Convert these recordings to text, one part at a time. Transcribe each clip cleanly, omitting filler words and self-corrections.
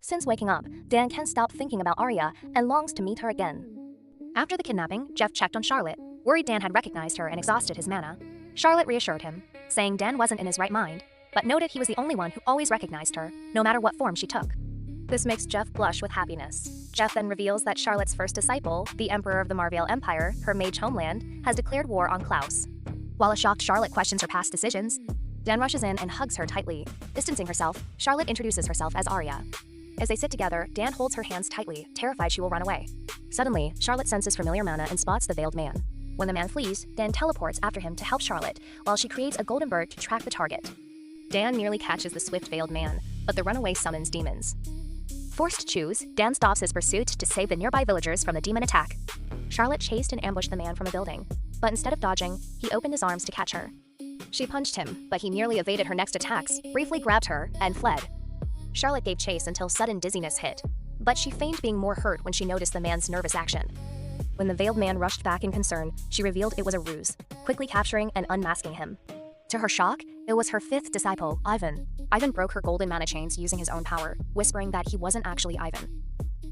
Since waking up, Dan can't stop thinking about Arya and longs to meet her again. After the kidnapping, Jeff checked on Charlotte, worried Dan had recognized her and exhausted his mana. Charlotte reassured him, saying Dan wasn't in his right mind, but noted he was the only one who always recognized her, no matter what form she took. This makes Jeff blush with happiness. Jeff then reveals that Charlotte's first disciple, the Emperor of the Marvale Empire, her mage homeland, has declared war on Klaus. While a shocked Charlotte questions her past decisions, Dan rushes in and hugs her tightly. Distancing herself, Charlotte introduces herself as Arya. As they sit together, Dan holds her hands tightly, terrified she will run away. Suddenly, Charlotte senses familiar mana and spots the veiled man. When the man flees, Dan teleports after him to help Charlotte, while she creates a golden bird to track the target. Dan nearly catches the swift veiled man, but the runaway summons demons. Forced to choose, Dan stops his pursuit to save the nearby villagers from the demon attack. Charlotte chased and ambushed the man from a building, but instead of dodging, he opened his arms to catch her. She punched him, but he nearly evaded her next attacks, briefly grabbed her, and fled. Charlotte gave chase until sudden dizziness hit, but she feigned being more hurt when she noticed the man's nervous action. When the veiled man rushed back in concern, she revealed it was a ruse, quickly capturing and unmasking him. To her shock, it was her fifth disciple, Ivan. Ivan broke her golden mana chains using his own power, whispering that he wasn't actually Ivan.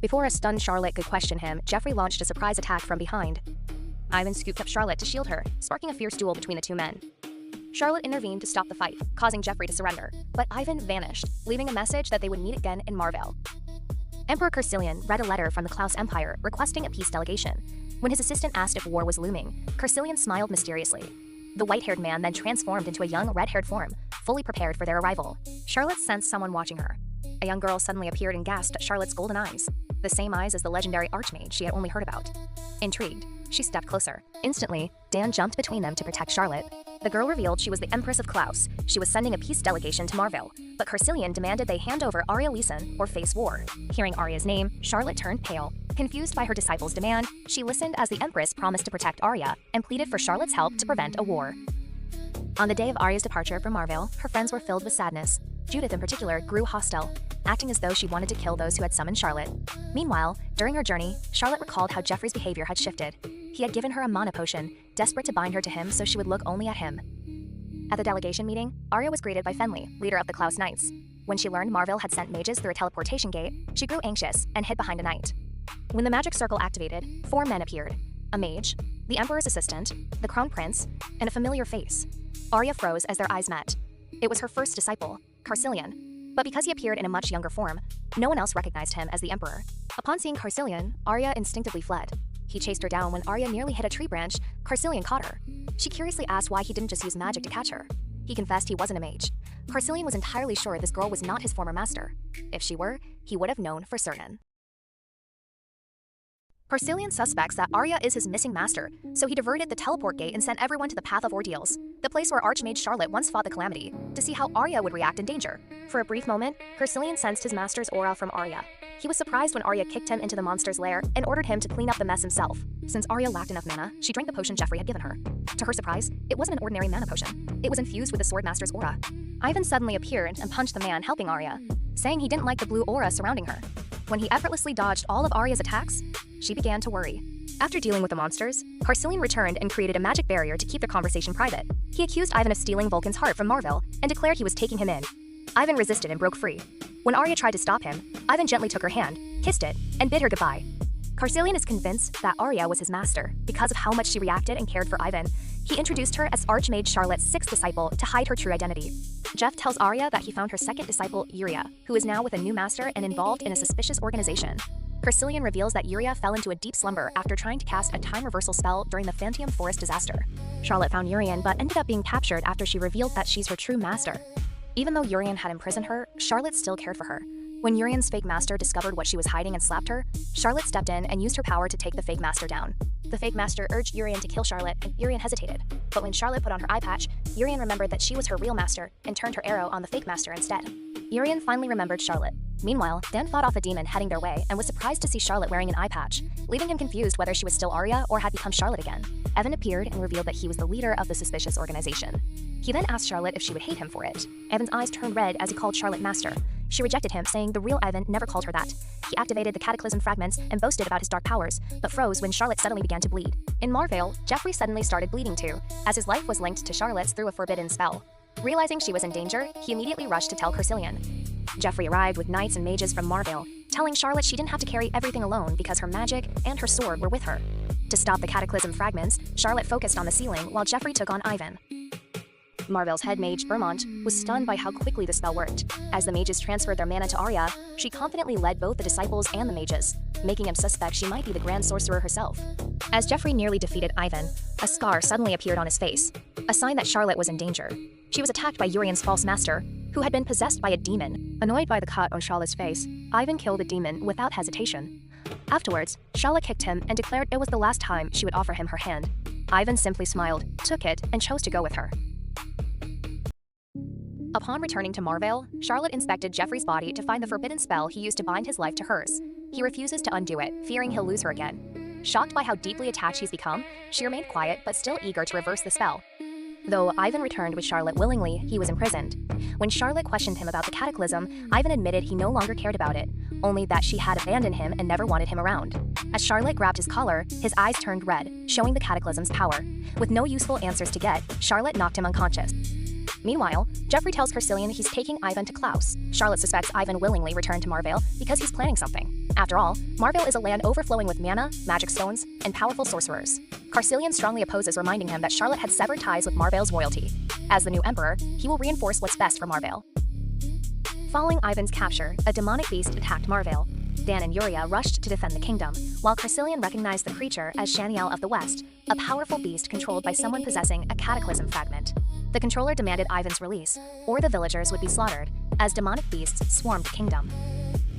Before a stunned Charlotte could question him, Jeffrey launched a surprise attack from behind. Ivan scooped up Charlotte to shield her, sparking a fierce duel between the two men. Charlotte intervened to stop the fight, causing Jeffrey to surrender, but Ivan vanished, leaving a message that they would meet again in Marvale. Emperor Carsilian read a letter from the Klaus Empire requesting a peace delegation. When his assistant asked if war was looming, Carsilian smiled mysteriously. The white-haired man then transformed into a young red-haired form, fully prepared for their arrival. Charlotte sensed someone watching her. A young girl suddenly appeared and gasped at Charlotte's golden eyes, the same eyes as the legendary Archmage she had only heard about. Intrigued, she stepped closer. Instantly, Dan jumped between them to protect Charlotte. The girl revealed she was the Empress of Klaus. She was sending a peace delegation to Marvale, but Carsilian demanded they hand over Arya Leeson or face war. Hearing Arya's name, Charlotte turned pale. Confused by her disciple's demand, she listened as the Empress promised to protect Arya and pleaded for Charlotte's help to prevent a war. On the day of Arya's departure from Marvale, her friends were filled with sadness. Judith in particular grew hostile, acting as though she wanted to kill those who had summoned Charlotte. Meanwhile, during her journey, Charlotte recalled how Jeffrey's behavior had shifted. He had given her a mana potion, desperate to bind her to him so she would look only at him. At the delegation meeting, Arya was greeted by Fenley, leader of the Klaus Knights. When she learned Marvale had sent mages through a teleportation gate, she grew anxious and hid behind a knight. When the magic circle activated, 4 men appeared: a mage, the Emperor's assistant, the Crown Prince, and a familiar face. Arya froze as their eyes met. It was her first disciple, Carsilian. But because he appeared in a much younger form, no one else recognized him as the Emperor. Upon seeing Carsilian, Arya instinctively fled. He chased her down when Arya nearly hit a tree branch. Carsilian caught her. She curiously asked why he didn't just use magic to catch her. He confessed he wasn't a mage. Carsilian was entirely sure this girl was not his former master. If she were, he would have known for certain. Carsilian suspects that Arya is his missing master, so he diverted the teleport gate and sent everyone to the Path of Ordeals, the place where Archmage Charlotte once fought the Calamity, to see how Arya would react in danger. For a brief moment, Carsilian sensed his master's aura from Arya. He was surprised when Arya kicked him into the monster's lair and ordered him to clean up the mess himself. Since Arya lacked enough mana, she drank the potion Jeffrey had given her. To her surprise, it wasn't an ordinary mana potion. It was infused with the Swordmaster's aura. Ivan suddenly appeared and punched the man helping Arya, saying he didn't like the blue aura surrounding her. When he effortlessly dodged all of Arya's attacks, she began to worry. After dealing with the monsters, Carsilian returned and created a magic barrier to keep their conversation private. He accused Ivan of stealing Vulcan's heart from Marvale and declared he was taking him in. Ivan resisted and broke free. When Arya tried to stop him, Ivan gently took her hand, kissed it, and bid her goodbye. Carsilian is convinced that Arya was his master because of how much she reacted and cared for Ivan. He introduced her as Archmage Charlotte's 6th disciple to hide her true identity. Jeff tells Arya that he found her 2nd disciple, Yuria, who is now with a new master and involved in a suspicious organization. Carsilian reveals that Yuria fell into a deep slumber after trying to cast a time reversal spell during the Phantom Forest disaster. Charlotte found Urian but ended up being captured after she revealed that she's her true master. Even though Urian had imprisoned her, Charlotte still cared for her. When Urian's fake master discovered what she was hiding and slapped her, Charlotte stepped in and used her power to take the fake master down. The fake master urged Urian to kill Charlotte, and Urian hesitated. But when Charlotte put on her eye patch, Urian remembered that she was her real master and turned her arrow on the fake master instead. Urian finally remembered Charlotte. Meanwhile, Dan fought off a demon heading their way and was surprised to see Charlotte wearing an eye patch, leaving him confused whether she was still Arya or had become Charlotte again. Evan appeared and revealed that he was the leader of the suspicious organization. He then asked Charlotte if she would hate him for it. Evan's eyes turned red as he called Charlotte master. She rejected him, saying the real Ivan never called her that. He activated the Cataclysm fragments and boasted about his dark powers, but froze when Charlotte suddenly began to bleed. In Marvale, Jeffrey suddenly started bleeding too, as his life was linked to Charlotte's through a forbidden spell. Realizing she was in danger, he immediately rushed to tell Carsilian. Jeffrey arrived with knights and mages from Marvale, telling Charlotte she didn't have to carry everything alone because her magic and her sword were with her. To stop the cataclysm fragments, Charlotte focused on the ceiling while Jeffrey took on Ivan. Marvale's head mage, Vermont, was stunned by how quickly the spell worked. As the mages transferred their mana to Arya, she confidently led both the disciples and the mages, making him suspect she might be the Grand Sorcerer herself. As Jeffrey nearly defeated Ivan, a scar suddenly appeared on his face, a sign that Charlotte was in danger. She was attacked by Urian's false master, who had been possessed by a demon. Annoyed by the cut on Charlotte's face, Ivan killed the demon without hesitation. Afterwards, Charlotte kicked him and declared it was the last time she would offer him her hand. Ivan simply smiled, took it, and chose to go with her. Upon returning to Marvale, Charlotte inspected Jeffrey's body to find the forbidden spell he used to bind his life to hers. He refuses to undo it, fearing he'll lose her again. Shocked by how deeply attached he's become, she remained quiet but still eager to reverse the spell. Though Ivan returned with Charlotte willingly, he was imprisoned. When Charlotte questioned him about the cataclysm, Ivan admitted he no longer cared about it, only that she had abandoned him and never wanted him around. As Charlotte grabbed his collar, his eyes turned red, showing the cataclysm's power. With no useful answers to get, Charlotte knocked him unconscious. Meanwhile, Jeffrey tells Carsilian he's taking Ivan to Klaus. Charlotte suspects Ivan willingly returned to Marvale because he's planning something. After all, Marvale is a land overflowing with mana, magic stones, and powerful sorcerers. Carsilian strongly opposes, reminding him that Charlotte had severed ties with Marvale's royalty. As the new emperor, he will reinforce what's best for Marvale. Following Ivan's capture, a demonic beast attacked Marvale. Dan and Yuria rushed to defend the kingdom, while Carsilian recognized the creature as Shaniel of the West, a powerful beast controlled by someone possessing a cataclysm fragment. The controller demanded Ivan's release, or the villagers would be slaughtered, as demonic beasts swarmed the kingdom.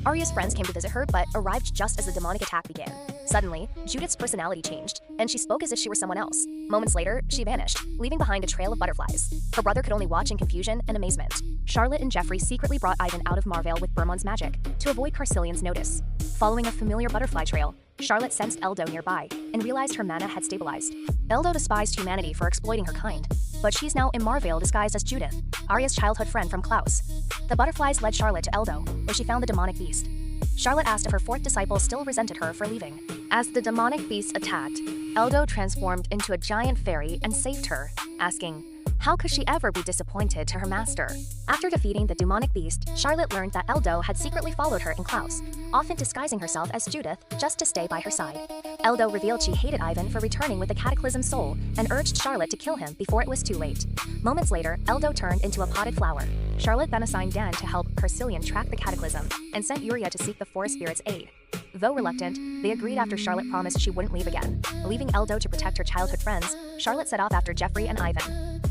Arya's friends came to visit her but arrived just as the demonic attack began. Suddenly, Judith's personality changed, and she spoke as if she were someone else. Moments later, she vanished, leaving behind a trail of butterflies. Her brother could only watch in confusion and amazement. Charlotte and Jeffrey secretly brought Ivan out of Marvale with Vermont's magic, to avoid Carsilian's notice. Following a familiar butterfly trail, Charlotte sensed Eldo nearby, and realized her mana had stabilized. Eldo despised humanity for exploiting her kind, but she's now in Marvale disguised as Judith, Arya's childhood friend from Klaus. The butterflies led Charlotte to Eldo, where she found the demonic beast. Charlotte asked if her fourth disciple still resented her for leaving. As the demonic beast attacked, Eldo transformed into a giant fairy and saved her, asking, how could she ever be disappointed to her master? After defeating the demonic beast, Charlotte learned that Eldo had secretly followed her in Klaus, often disguising herself as Judith just to stay by her side. Eldo revealed she hated Ivan for returning with the Cataclysm soul and urged Charlotte to kill him before it was too late. Moments later, Eldo turned into a potted flower. Charlotte then assigned Dan to help Carsilian track the Cataclysm and sent Yuria to seek the Forest Spirit's aid. Though reluctant, they agreed after Charlotte promised she wouldn't leave again. Leaving Eldo to protect her childhood friends, Charlotte set off after Jeffrey and Ivan.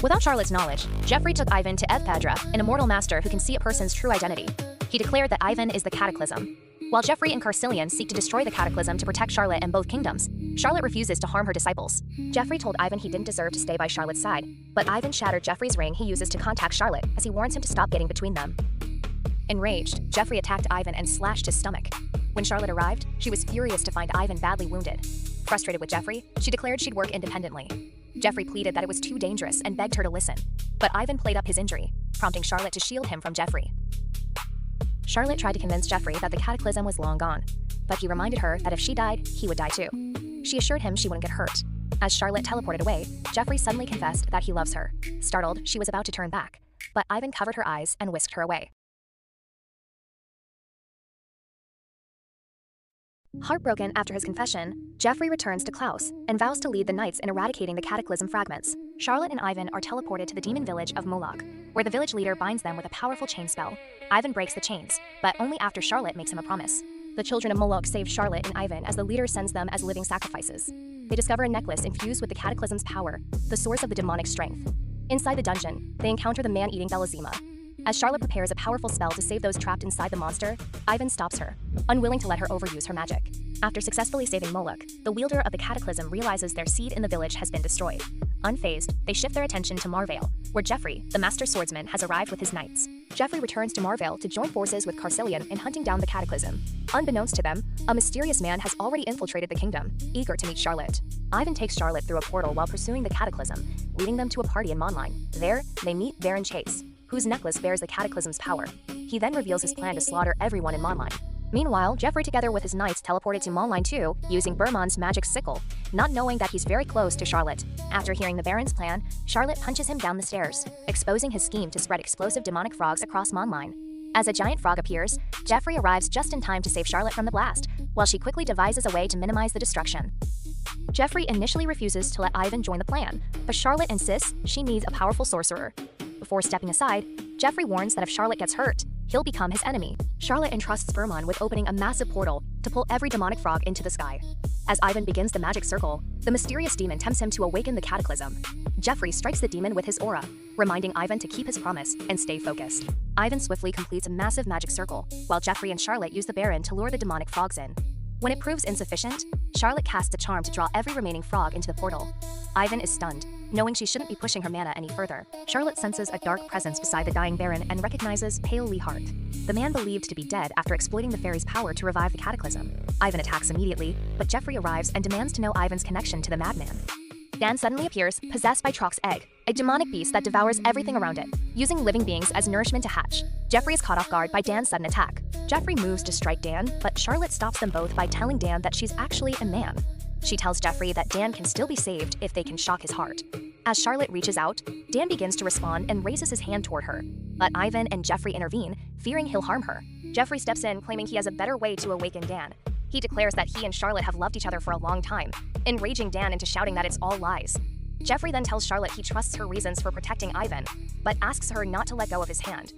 Without Charlotte's knowledge, Jeffrey took Ivan to Evpadra, an immortal master who can see a person's true identity. He declared that Ivan is the Cataclysm. While Jeffrey and Carsilian seek to destroy the Cataclysm to protect Charlotte and both kingdoms, Charlotte refuses to harm her disciples. Jeffrey told Ivan he didn't deserve to stay by Charlotte's side, but Ivan shattered Jeffrey's ring he uses to contact Charlotte, as he warns him to stop getting between them. Enraged, Jeffrey attacked Ivan and slashed his stomach. When Charlotte arrived, she was furious to find Ivan badly wounded. Frustrated with Jeffrey, she declared she'd work independently. Jeffrey pleaded that it was too dangerous and begged her to listen, but Ivan played up his injury, prompting Charlotte to shield him from Jeffrey. Charlotte tried to convince Jeffrey that the Cataclysm was long gone, but he reminded her that if she died, he would die too. She assured him she wouldn't get hurt. As Charlotte teleported away, Jeffrey suddenly confessed that he loves her. Startled, she was about to turn back, but Ivan covered her eyes and whisked her away. Heartbroken after his confession, Jeffrey returns to Klaus and vows to lead the knights in eradicating the Cataclysm fragments. Charlotte and Ivan are teleported to the demon village of Moloch, where the village leader binds them with a powerful chain spell. Ivan breaks the chains, but only after Charlotte makes him a promise. The children of Moloch save Charlotte and Ivan as the leader sends them as living sacrifices. They discover a necklace infused with the Cataclysm's power, the source of the demonic strength. Inside the dungeon, they encounter the man-eating Belazima. As Charlotte prepares a powerful spell to save those trapped inside the monster, Ivan stops her, unwilling to let her overuse her magic. After successfully saving Moloch, the wielder of the Cataclysm realizes their seed in the village has been destroyed. Unfazed, they shift their attention to Marvale, where Jeffrey, the master swordsman, has arrived with his knights. Jeffrey returns to Marvale to join forces with Carsilian in hunting down the Cataclysm. Unbeknownst to them, a mysterious man has already infiltrated the kingdom, eager to meet Charlotte. Ivan takes Charlotte through a portal while pursuing the Cataclysm, leading them to a party in Monline. There, they meet Baron Chase, whose necklace bears the Cataclysm's power. He then reveals his plan to slaughter everyone in Monline. Meanwhile, Jeffrey together with his knights teleported to Monline too, using Vermont's magic sickle, not knowing that he's very close to Charlotte. After hearing the Baron's plan, Charlotte punches him down the stairs, exposing his scheme to spread explosive demonic frogs across Monline. As a giant frog appears, Jeffrey arrives just in time to save Charlotte from the blast, while she quickly devises a way to minimize the destruction. Jeffrey initially refuses to let Ivan join the plan, but Charlotte insists she needs a powerful sorcerer. Before stepping aside, Jeffrey warns that if Charlotte gets hurt, he'll become his enemy. Charlotte entrusts Furmon with opening a massive portal to pull every demonic frog into the sky. As Ivan begins the magic circle, the mysterious demon tempts him to awaken the cataclysm. Jeffrey strikes the demon with his aura, reminding Ivan to keep his promise and stay focused. Ivan swiftly completes a massive magic circle, while Jeffrey and Charlotte use the Baron to lure the demonic frogs in. When it proves insufficient, Charlotte casts a charm to draw every remaining frog into the portal. Ivan is stunned, knowing she shouldn't be pushing her mana any further. Charlotte senses a dark presence beside the dying Baron and recognizes Pale Leehart, the man believed to be dead after exploiting the fairy's power to revive the cataclysm. Ivan attacks immediately, but Jeffrey arrives and demands to know Ivan's connection to the madman. Dan suddenly appears, possessed by Trock's egg, a demonic beast that devours everything around it, using living beings as nourishment to hatch. Jeffrey is caught off guard by Dan's sudden attack. Jeffrey moves to strike Dan, but Charlotte stops them both by telling Dan that she's actually a man. She tells Jeffrey that Dan can still be saved if they can shock his heart. As Charlotte reaches out, Dan begins to respond and raises his hand toward her, but Ivan and Jeffrey intervene, fearing he'll harm her. Jeffrey steps in, claiming he has a better way to awaken Dan. He declares that he and Charlotte have loved each other for a long time, enraging Dan into shouting that it's all lies. Jeffrey then tells Charlotte he trusts her reasons for protecting Ivan, but asks her not to let go of his hand.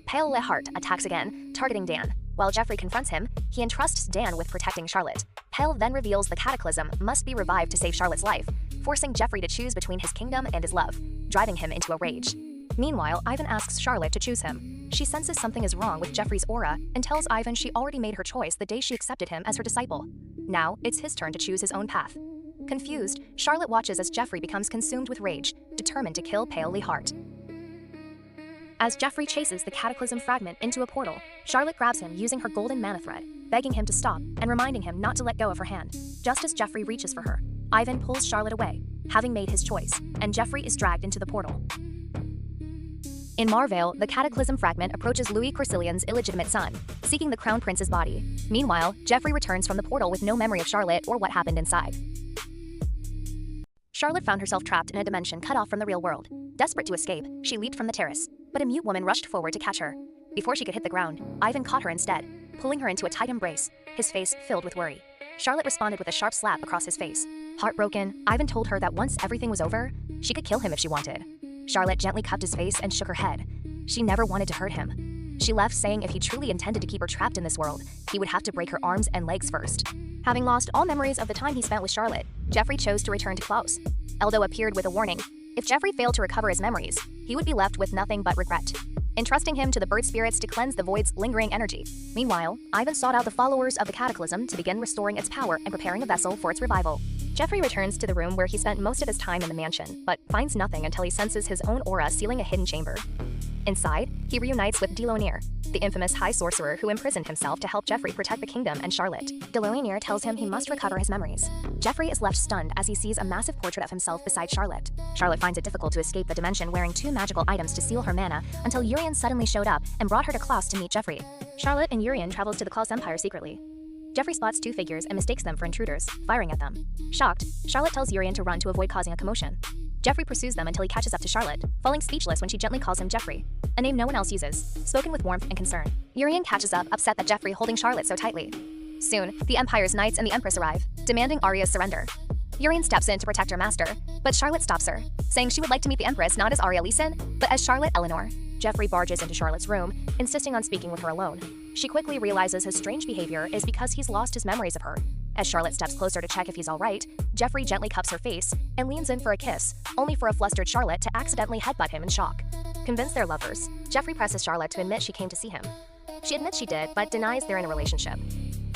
Pale Leehart attacks again, targeting Dan. While Jeffrey confronts him, he entrusts Dan with protecting Charlotte. Pale then reveals the cataclysm must be revived to save Charlotte's life, forcing Jeffrey to choose between his kingdom and his love, driving him into a rage. Meanwhile, Ivan asks Charlotte to choose him. She senses something is wrong with Jeffrey's aura and tells Ivan she already made her choice the day she accepted him as her disciple. Now, it's his turn to choose his own path. Confused, Charlotte watches as Jeffrey becomes consumed with rage, determined to kill Pale Leehart. As Jeffrey chases the cataclysm fragment into a portal, Charlotte grabs him using her golden mana thread, begging him to stop and reminding him not to let go of her hand. Just as Jeffrey reaches for her, Ivan pulls Charlotte away, having made his choice, and Jeffrey is dragged into the portal. In Marvale, the cataclysm fragment approaches Louis Corsillion's illegitimate son, seeking the crown prince's body. Meanwhile, Jeffrey returns from the portal with no memory of Charlotte or what happened inside. Charlotte found herself trapped in a dimension cut off from the real world. Desperate to escape, she leaped from the terrace, but a mute woman rushed forward to catch her. Before she could hit the ground, Ivan caught her instead, pulling her into a tight embrace, his face filled with worry. Charlotte responded with a sharp slap across his face. Heartbroken, Ivan told her that once everything was over, she could kill him if she wanted. Charlotte gently cupped his face and shook her head. She never wanted to hurt him. She left saying if he truly intended to keep her trapped in this world, he would have to break her arms and legs first. Having lost all memories of the time he spent with Charlotte, Jeffrey chose to return to Klaus. Eldo appeared with a warning. If Jeffrey failed to recover his memories, he would be left with nothing but regret, entrusting him to the bird spirits to cleanse the void's lingering energy. Meanwhile, Ivan sought out the followers of the cataclysm to begin restoring its power and preparing a vessel for its revival. Jeffrey returns to the room where he spent most of his time in the mansion, but finds nothing until he senses his own aura sealing a hidden chamber. Inside, he reunites with Deloigneur, the infamous high sorcerer who imprisoned himself to help Jeffrey protect the kingdom and Charlotte. Deloigneur tells him he must recover his memories. Jeffrey is left stunned as he sees a massive portrait of himself beside Charlotte. Charlotte finds it difficult to escape the dimension wearing two magical items to seal her mana until Urien suddenly showed up and brought her to Klaus to meet Jeffrey. Charlotte and Urien travels to the Klaus Empire secretly. Jeffrey spots two figures and mistakes them for intruders, firing at them. Shocked, Charlotte tells Urien to run to avoid causing a commotion. Jeffrey pursues them until he catches up to Charlotte, falling speechless when she gently calls him Jeffrey, a name no one else uses, spoken with warmth and concern. Urien catches up, upset that Jeffrey holding Charlotte so tightly. Soon, the Empire's knights and the Empress arrive, demanding Aria's surrender. Urien steps in to protect her master, but Charlotte stops her, saying she would like to meet the Empress not as Aria Leeson, but as Charlotte Eleanor. Jeffrey barges into Charlotte's room, insisting on speaking with her alone. She quickly realizes his strange behavior is because he's lost his memories of her. As Charlotte steps closer to check if he's all right, Jeffrey gently cups her face and leans in for a kiss, only for a flustered Charlotte to accidentally headbutt him in shock. Convinced they're lovers, Jeffrey presses Charlotte to admit she came to see him. She admits she did, but denies they're in a relationship.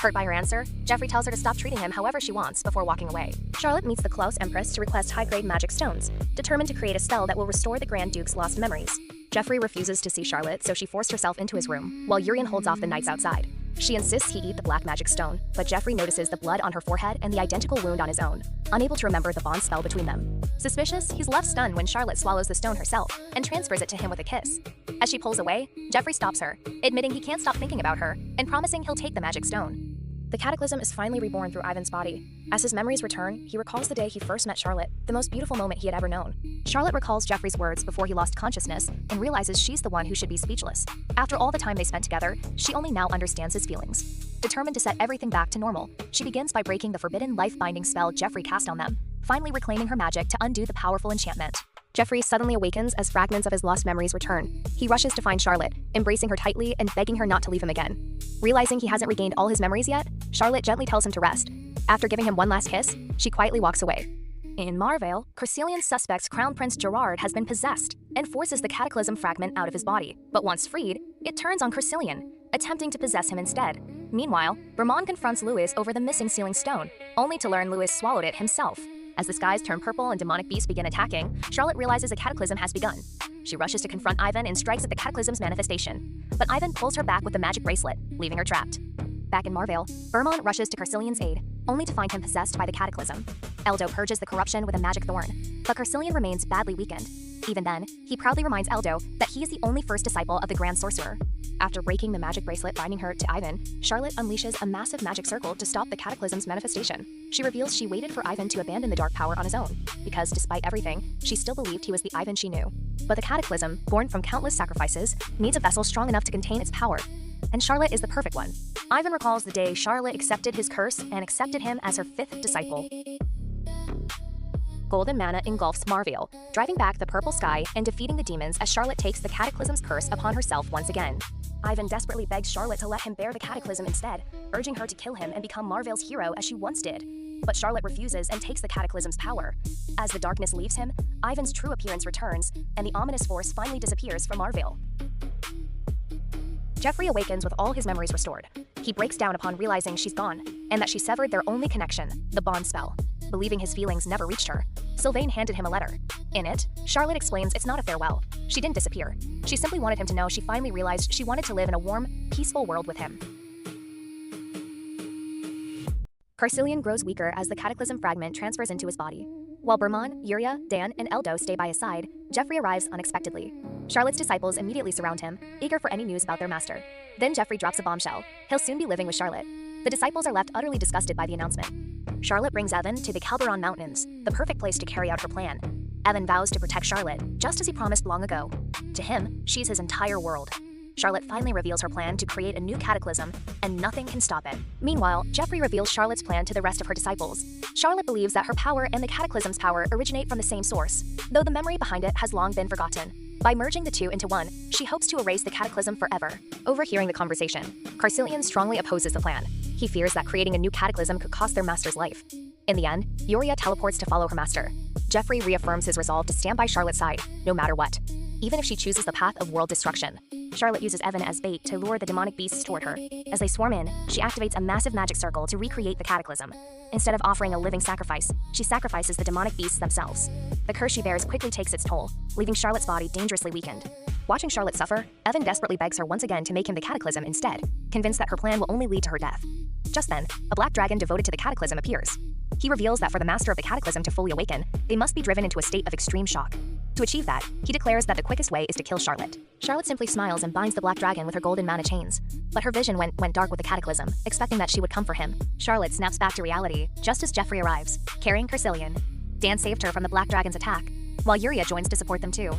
Hurt by her answer, Jeffrey tells her to stop treating him however she wants before walking away. Charlotte meets the Klaus Empress to request high-grade magic stones, determined to create a spell that will restore the Grand Duke's lost memories. Jeffrey refuses to see Charlotte, so she forced herself into his room, while Urien holds off the knights outside. She insists he eat the black magic stone, but Jeffrey notices the blood on her forehead and the identical wound on his own, unable to remember the bond spell between them. Suspicious, he's left stunned when Charlotte swallows the stone herself and transfers it to him with a kiss. As she pulls away, Jeffrey stops her, admitting he can't stop thinking about her and promising he'll take the magic stone. The Cataclysm is finally reborn through Ivan's body. As his memories return, he recalls the day he first met Charlotte, the most beautiful moment he had ever known. Charlotte recalls Jeffrey's words before he lost consciousness and realizes she's the one who should be speechless. After all the time they spent together, she only now understands his feelings. Determined to set everything back to normal, she begins by breaking the forbidden life-binding spell Jeffrey cast on them, finally reclaiming her magic to undo the powerful enchantment. Jeffrey suddenly awakens as fragments of his lost memories return. He rushes to find Charlotte, embracing her tightly and begging her not to leave him again. Realizing he hasn't regained all his memories yet, Charlotte gently tells him to rest. After giving him one last kiss, she quietly walks away. In Marvale, Cressilian's suspect's Crown Prince Gerard has been possessed and forces the Cataclysm fragment out of his body. But once freed, it turns on Cressilian, attempting to possess him instead. Meanwhile, Vermon confronts Louis over the missing sealing stone, only to learn Louis swallowed it himself. As the skies turn purple and demonic beasts begin attacking, Charlotte realizes a cataclysm has begun. She rushes to confront Ivan and strikes at the cataclysm's manifestation. But Ivan pulls her back with the magic bracelet, leaving her trapped. Back in Marvale, Vermon rushes to Cressilian's aid, only to find him possessed by the cataclysm. Eldo purges the corruption with a magic thorn, but Cressilian remains badly weakened. Even then, he proudly reminds Eldo that he is the only first disciple of the Grand Sorcerer. After breaking the magic bracelet binding her to Ivan, Charlotte unleashes a massive magic circle to stop the cataclysm's manifestation. She reveals she waited for Ivan to abandon the dark power on his own, because despite everything, she still believed he was the Ivan she knew. But the cataclysm, born from countless sacrifices, needs a vessel strong enough to contain its power. And Charlotte is the perfect one. Ivan recalls the day Charlotte accepted his curse and accepted him as her fifth disciple. Golden mana engulfs Marvale, driving back the purple sky and defeating the demons as Charlotte takes the cataclysm's curse upon herself once again. Ivan desperately begs Charlotte to let him bear the cataclysm instead, urging her to kill him and become Marvale's hero as she once did. But Charlotte refuses and takes the cataclysm's power. As the darkness leaves him, Ivan's true appearance returns, and the ominous force finally disappears from Marvale. Jeffrey awakens with all his memories restored. He breaks down upon realizing she's gone, and that she severed their only connection, the bond spell. Believing his feelings never reached her, Sylvain handed him a letter. In it, Charlotte explains it's not a farewell. She didn't disappear. She simply wanted him to know she finally realized she wanted to live in a warm, peaceful world with him. Cressilian grows weaker as the cataclysm fragment transfers into his body. While Vermon, Yuria, Dan, and Eldo stay by his side, Jeffrey arrives unexpectedly. Charlotte's disciples immediately surround him, eager for any news about their master. Then Jeffrey drops a bombshell. He'll soon be living with Charlotte. The disciples are left utterly disgusted by the announcement. Charlotte brings Evan to the Calderon Mountains, the perfect place to carry out her plan. Evan vows to protect Charlotte, just as he promised long ago. To him, she's his entire world. Charlotte finally reveals her plan to create a new cataclysm, and nothing can stop it. Meanwhile, Jeffrey reveals Charlotte's plan to the rest of her disciples. Charlotte believes that her power and the cataclysm's power originate from the same source, though the memory behind it has long been forgotten. By merging the two into one, she hopes to erase the cataclysm forever. Overhearing the conversation, Cressilian strongly opposes the plan. He fears that creating a new cataclysm could cost their master's life. In the end, Yuria teleports to follow her master. Jeffrey reaffirms his resolve to stand by Charlotte's side, no matter what, even if she chooses the path of world destruction. Charlotte uses Evan as bait to lure the demonic beasts toward her. As they swarm in, she activates a massive magic circle to recreate the cataclysm. Instead of offering a living sacrifice, she sacrifices the demonic beasts themselves. The curse she bears quickly takes its toll, leaving Charlotte's body dangerously weakened. Watching Charlotte suffer, Evan desperately begs her once again to make him the cataclysm instead, convinced that her plan will only lead to her death. Just then, a black dragon devoted to the cataclysm appears. He reveals that for the master of the cataclysm to fully awaken, they must be driven into a state of extreme shock. To achieve that, he declares that the quickest way is to kill Charlotte. Charlotte simply smiles and binds the black dragon with her golden mana chains. But her vision went dark with the cataclysm, expecting that she would come for him. Charlotte snaps back to reality, just as Jeffrey arrives, carrying Cressilian. Dan saved her from the black dragon's attack, while Yuria joins to support them too.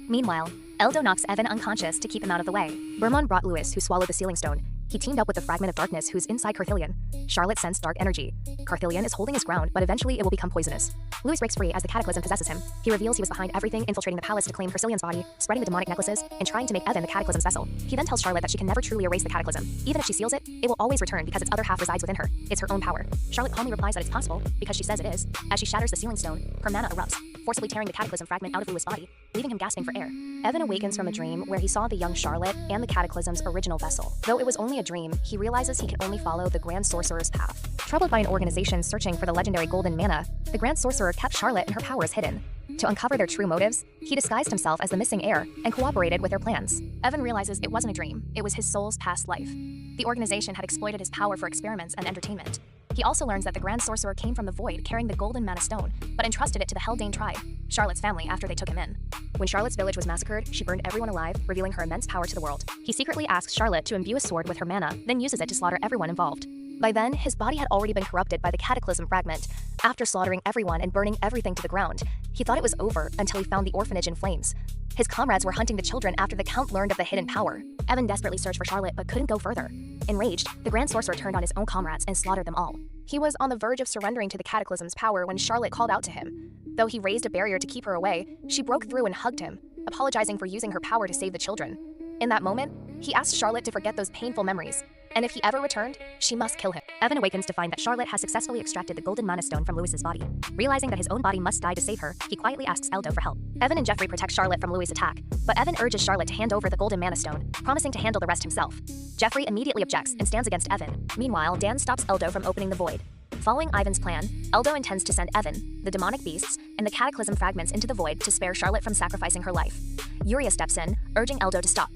Meanwhile, Eldo knocks Evan unconscious to keep him out of the way. Vermon brought Louis, who swallowed the sealing stone. He teamed up with the fragment of darkness who's inside Carthilion. Charlotte sensed dark energy. Carthilion is holding his ground, but eventually it will become poisonous. Louis breaks free as the cataclysm possesses him. He reveals he was behind everything, infiltrating the palace to claim Carthilion's body, spreading the demonic necklaces, and trying to make Evan the cataclysm's vessel. He then tells Charlotte that she can never truly erase the cataclysm. Even if she seals it, it will always return because its other half resides within her. It's her own power. Charlotte calmly replies that it's possible, because she says it is. As she shatters the sealing stone, her mana erupts, forcibly tearing the cataclysm fragment out of Louis' body, leaving him gasping for air. Evan awakens from a dream where he saw the young Charlotte and the cataclysm's original vessel. Though it was only a dream, he realizes he can only follow the Grand Sorcerer's path. Troubled by an organization searching for the legendary golden mana, the Grand Sorcerer kept Charlotte and her powers hidden. To uncover their true motives, he disguised himself as the missing heir and cooperated with their plans. Evan realizes it wasn't a dream, it was his soul's past life. The organization had exploited his power for experiments and entertainment. He also learns that the Grand Sorcerer came from the Void carrying the golden mana stone, but entrusted it to the Haldane tribe, Charlotte's family, after they took him in. When Charlotte's village was massacred, she burned everyone alive, revealing her immense power to the world. He secretly asks Charlotte to imbue a sword with her mana, then uses it to slaughter everyone involved. By then, his body had already been corrupted by the Cataclysm fragment. After slaughtering everyone and burning everything to the ground, he thought it was over until he found the orphanage in flames. His comrades were hunting the children after the Count learned of the hidden power. Evan desperately searched for Charlotte but couldn't go further. Enraged, the Grand Sorcerer turned on his own comrades and slaughtered them all. He was on the verge of surrendering to the Cataclysm's power when Charlotte called out to him. Though he raised a barrier to keep her away, she broke through and hugged him, apologizing for using her power to save the children. In that moment, he asked Charlotte to forget those painful memories, and if he ever returned, she must kill him. Evan awakens to find that Charlotte has successfully extracted the golden mana stone from Louis's body. Realizing that his own body must die to save her, he quietly asks Eldo for help. Evan and Jeffrey protect Charlotte from Louis's attack, but Evan urges Charlotte to hand over the golden mana stone, promising to handle the rest himself. Jeffrey immediately objects and stands against Evan. Meanwhile, Dan stops Eldo from opening the void. Following Ivan's plan, Eldo intends to send Evan, the demonic beasts, and the Cataclysm fragments into the void to spare Charlotte from sacrificing her life. Yuria steps in, urging Eldo to stop.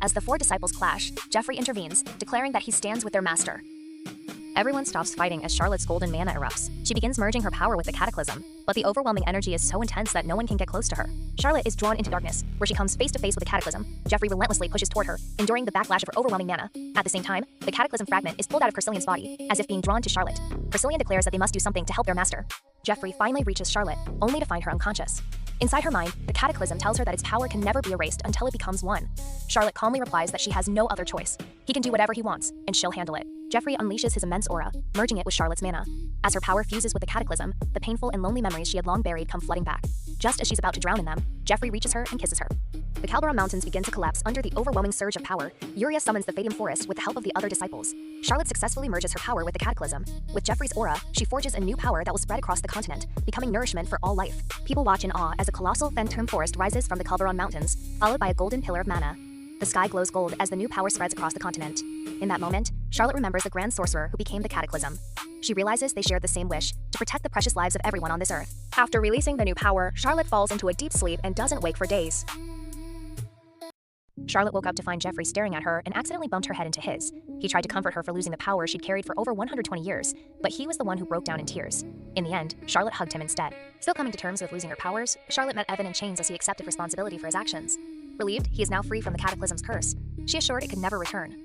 As the four disciples clash, Jeffrey intervenes, declaring that he stands with their master. Everyone stops fighting as Charlotte's golden mana erupts. She begins merging her power with the Cataclysm, but the overwhelming energy is so intense that no one can get close to her. Charlotte is drawn into darkness, where she comes face to face with the Cataclysm. Jeffrey relentlessly pushes toward her, enduring the backlash of her overwhelming mana. At the same time, the Cataclysm fragment is pulled out of Curcilion's body, as if being drawn to Charlotte. Curcilion declares that they must do something to help their master. Jeffrey finally reaches Charlotte, only to find her unconscious. Inside her mind, the Cataclysm tells her that its power can never be erased until it becomes one. Charlotte calmly replies that she has no other choice. He can do whatever he wants, and she'll handle it. Jeffrey unleashes his immense aura, merging it with Charlotte's mana. As her power fuses with the Cataclysm, the painful and lonely memories she had long buried come flooding back. Just as she's about to drown in them, Jeffrey reaches her and kisses her. The Calderon Mountains begin to collapse under the overwhelming surge of power. Yuria summons the Fadium Forest with the help of the other disciples. Charlotte successfully merges her power with the Cataclysm. With Jeffrey's aura, she forges a new power that will spread across the continent, becoming nourishment for all life. People watch in awe as a colossal phantom forest rises from the Calderon Mountains, followed by a golden pillar of mana. The sky glows gold as the new power spreads across the continent. In that moment, Charlotte remembers the Grand Sorcerer who became the Cataclysm. She realizes they shared the same wish, to protect the precious lives of everyone on this earth. After releasing the new power, Charlotte falls into a deep sleep and doesn't wake for days. Charlotte woke up to find Jeffrey staring at her and accidentally bumped her head into his. He tried to comfort her for losing the power she'd carried for over 120 years, but he was the one who broke down in tears. In the end, Charlotte hugged him instead. Still coming to terms with losing her powers, Charlotte met Evan in chains as he accepted responsibility for his actions. Relieved, he is now free from the Cataclysm's curse. She assured it could never return.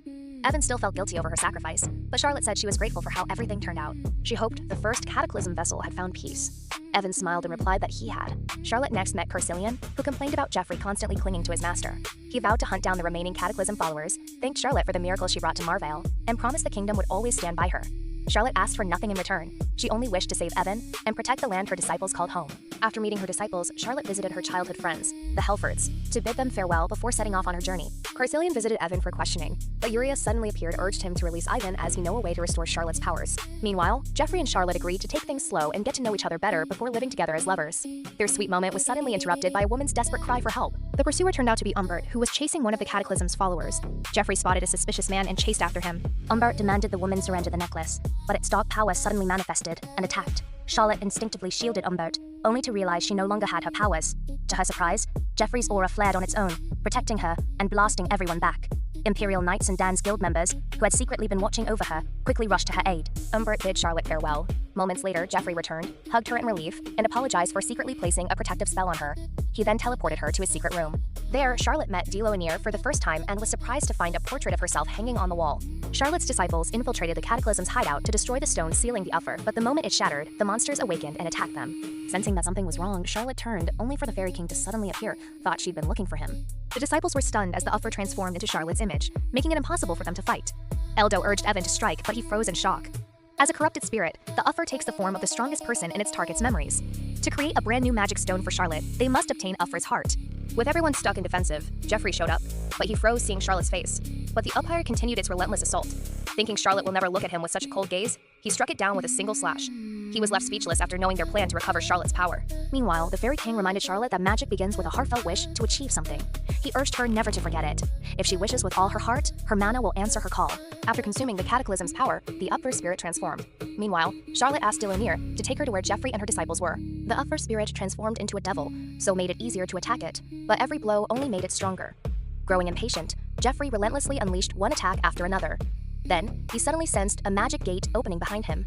Evan still felt guilty over her sacrifice, but Charlotte said she was grateful for how everything turned out. She hoped the first Cataclysm vessel had found peace. Evan smiled and replied that he had. Charlotte next met Curcilion, who complained about Jeffrey constantly clinging to his master. He vowed to hunt down the remaining Cataclysm followers, thanked Charlotte for the miracle she brought to Marvale, and promised the kingdom would always stand by her. Charlotte asked for nothing in return. She only wished to save Evan and protect the land her disciples called home. After meeting her disciples, Charlotte visited her childhood friends, the Helfords, to bid them farewell before setting off on her journey. Curcilion visited Evan for questioning, but Yuria suddenly appeared urged him to release Ivan as he knew a way to restore Charlotte's powers. Meanwhile, Jeffrey and Charlotte agreed to take things slow and get to know each other better before living together as lovers. Their sweet moment was suddenly interrupted by a woman's desperate cry for help. The pursuer turned out to be Umbert, who was chasing one of the Cataclysm's followers. Jeffrey spotted a suspicious man and chased after him. Umbert demanded the woman surrender the necklace, but its dark power suddenly manifested and attacked. Charlotte instinctively shielded Umbert, only to realize she no longer had her powers. To her surprise, Jeffrey's aura flared on its own, protecting her and blasting everyone back. Imperial Knights and Dan's guild members, who had secretly been watching over her, quickly rushed to her aid. Umbert bid Charlotte farewell. Moments later, Jeffrey returned, hugged her in relief, and apologized for secretly placing a protective spell on her. He then teleported her to his secret room. There, Charlotte met Deloanier for the first time and was surprised to find a portrait of herself hanging on the wall. Charlotte's disciples infiltrated the Cataclysm's hideout to destroy the stone sealing the Uffer, but the moment it shattered, the monsters awakened and attacked them. Sensing that something was wrong, Charlotte turned, only for the Fairy King to suddenly appear, thought she'd been looking for him. The disciples were stunned as the Uffer transformed into Charlotte's image, making it impossible for them to fight. Eldo urged Evan to strike, but he froze in shock. As a corrupted spirit, the Uffer takes the form of the strongest person in its target's memories. To create a brand new magic stone for Charlotte, they must obtain Uffer's heart. With everyone stuck in defensive, Jeffrey showed up, but he froze seeing Charlotte's face. But the umpire continued its relentless assault. Thinking Charlotte will never look at him with such a cold gaze, he struck it down with a single slash. He was left speechless after knowing their plan to recover Charlotte's power. Meanwhile, the Fairy King reminded Charlotte that magic begins with a heartfelt wish to achieve something. He urged her never to forget it. If she wishes with all her heart, her mana will answer her call. After consuming the Cataclysm's power, the Uffer spirit transformed. Meanwhile, Charlotte asked Deloanier to take her to where Jeffrey and her disciples were. The Uffer spirit transformed into a devil, so made it easier to attack it, but every blow only made it stronger. Growing impatient, Jeffrey relentlessly unleashed one attack after another. Then, he suddenly sensed a magic gate opening behind him.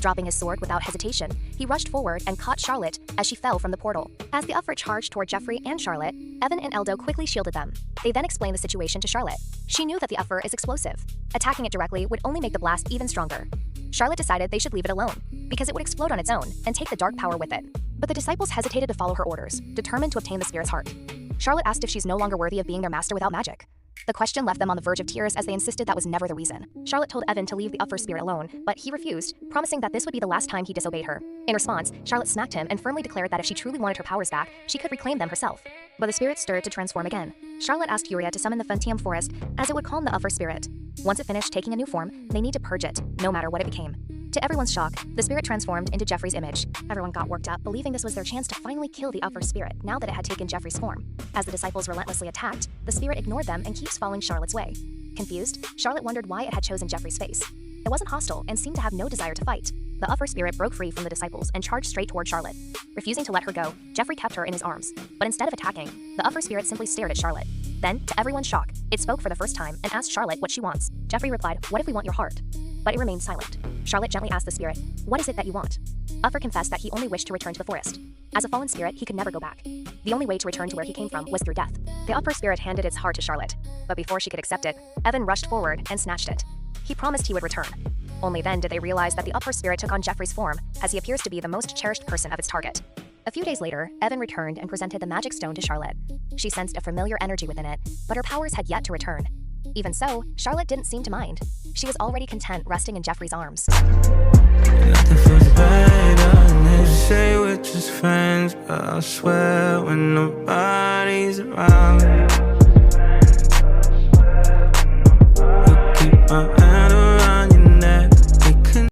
Dropping his sword without hesitation, he rushed forward and caught Charlotte as she fell from the portal. As the Uffer charged toward Jeffrey and Charlotte, Evan and Eldo quickly shielded them. They then explained the situation to Charlotte. She knew that the Uffer is explosive. Attacking it directly would only make the blast even stronger. Charlotte decided they should leave it alone, because it would explode on its own and take the dark power with it. But the disciples hesitated to follow her orders, determined to obtain the spirit's heart. Charlotte asked if she's no longer worthy of being their master without magic. The question left them on the verge of tears as they insisted that was never the reason. Charlotte told Evan to leave the Uffer spirit alone, but he refused, promising that this would be the last time he disobeyed her. In response, Charlotte smacked him and firmly declared that if she truly wanted her powers back, she could reclaim them herself. But the spirit stirred to transform again. Charlotte asked Yuria to summon the Fentium Forest, as it would calm the Uffer spirit. Once it finished taking a new form, they need to purge it, no matter what it became. To everyone's shock, the spirit transformed into Jeffrey's image. Everyone got worked up, believing this was their chance to finally kill the Uffer spirit now that it had taken Jeffrey's form. As the disciples relentlessly attacked, the spirit ignored them and keeps following Charlotte's way. Confused, Charlotte wondered why it had chosen Jeffrey's face. It wasn't hostile and seemed to have no desire to fight. The Uffer spirit broke free from the disciples and charged straight toward Charlotte. Refusing to let her go, Jeffrey kept her in his arms. But instead of attacking, the Uffer spirit simply stared at Charlotte. Then, to everyone's shock, it spoke for the first time and asked Charlotte what she wants. Jeffrey replied, "What if we want your heart?" But it remained silent. Charlotte gently asked the spirit, "What is it that you want?" Uffer confessed that he only wished to return to the forest. As a fallen spirit, he could never go back. The only way to return to where he came from was through death. The Uffer spirit handed its heart to Charlotte. But before she could accept it, Evan rushed forward and snatched it. He promised he would return. Only then did they realize that the Uffer spirit took on Jeffrey's form, as he appears to be the most cherished person of its target. A few days later, Evan returned and presented the magic stone to Charlotte. She sensed a familiar energy within it, but her powers had yet to return. Even so, Charlotte didn't seem to mind. She was already content resting in Jeffrey's arms. Nothing feels better. They say we're just friends, but I swear when nobody's around